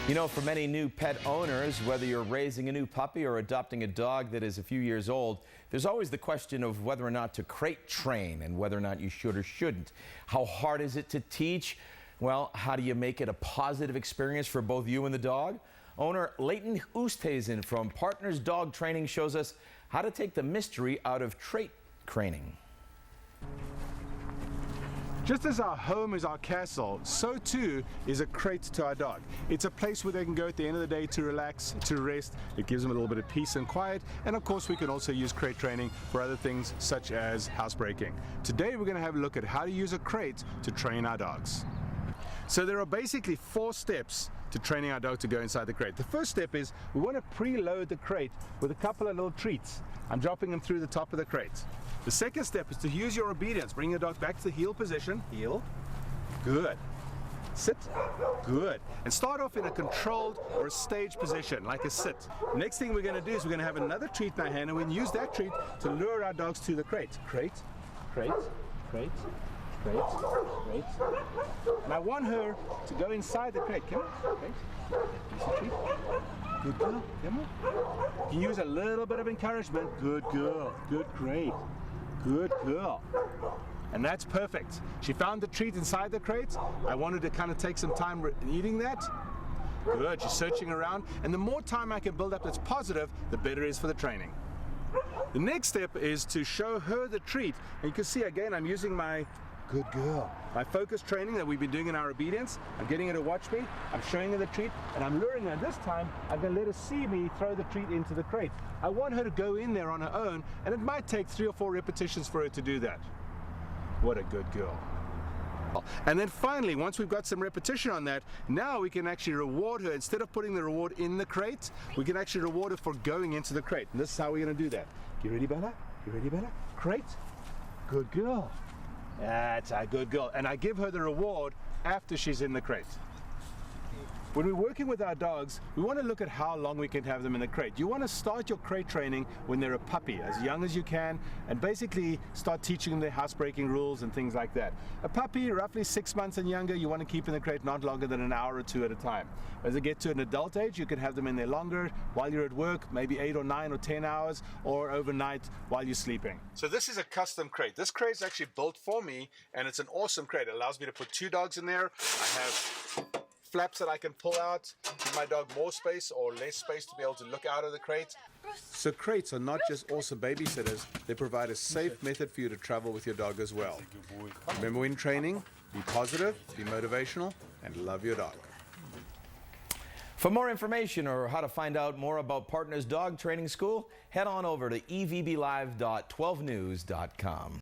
You know, for many new pet owners, whether you're raising a new puppy or adopting a dog that is a few years old, there's always the question of whether or not to crate train and whether or not you should or shouldn't. How hard is it to teach? Well, how do you make it a positive experience for both you and the dog? Owner Leighton from Partners Dog Training shows us how to take the mystery out of crate training. Just as our home is our castle, so too is a crate to our dog. It's a place where they can go at the end of the day to relax, to rest. It gives them a little bit of peace and quiet. And of course, we can also use crate training for other things such as housebreaking. Today, we're going to have a look at how to use a crate to train our dogs. So there are basically 4 steps to training our dog to go inside the crate. The first step is we want to preload the crate with a couple of little treats. I'm dropping them through the top of the crate. The second step is to use your obedience. Bring your dog back to the heel position. Heel. Good. Sit. Good. And start off in a controlled or a staged position, like a sit. Next thing we're going to do is we're going to have another treat in our hand, and we can use that treat to lure our dogs to the crate. Crate, crate, crate, crate, crate. And I want her to go inside the crate. Come on. Crate. Piece of treat. Good girl. Come on. You can use a little bit of encouragement. Good girl. Good, great. Good girl. And that's perfect. She found the treat inside the crate. I wanted to kind of take some time eating that. Good. She's searching around. And the more time I can build up that's positive, the better it is for the training. The next step is to show her the treat. And you can see again, I'm using my good girl. My focus training that we've been doing in our obedience. I'm getting her to watch me. I'm showing her the treat, and I'm luring her. This time, I'm going to let her see me throw the treat into the crate. I want her to go in there on her own, and it might take 3 or 4 repetitions for her to do that. What a good girl. And then finally, once we've got some repetition on that, now we can actually reward her. Instead of putting the reward in the crate, we can actually reward her for going into the crate. And this is how we're going to do that. You ready, Bella? You ready, Bella? Crate. Good girl. That's a good girl. And I give her the reward after she's in the crate. When we're working with our dogs, we want to look at how long we can have them in the crate. You want to start your crate training when they're a puppy, as young as you can, and basically start teaching them their housebreaking rules and things like that. A puppy, roughly 6 months and younger, you want to keep in the crate not longer than an hour or 2 at a time. As they get to an adult age, you can have them in there longer while you're at work, maybe 8 or 9 or 10 hours, or overnight while you're sleeping. So this is a custom crate. This crate is actually built for me, and it's an awesome crate. It allows me to put 2 dogs in there. I have flaps that I can pull out, give my dog more space or less space to be able to look out of the crate. So crates are not just awesome babysitters, they provide a safe method for you to travel with your dog as well. Remember, when training, be positive, be motivational, and love your dog. For more information or how to find out more about Partners Dog Training School, head on over to evblive.12news.com.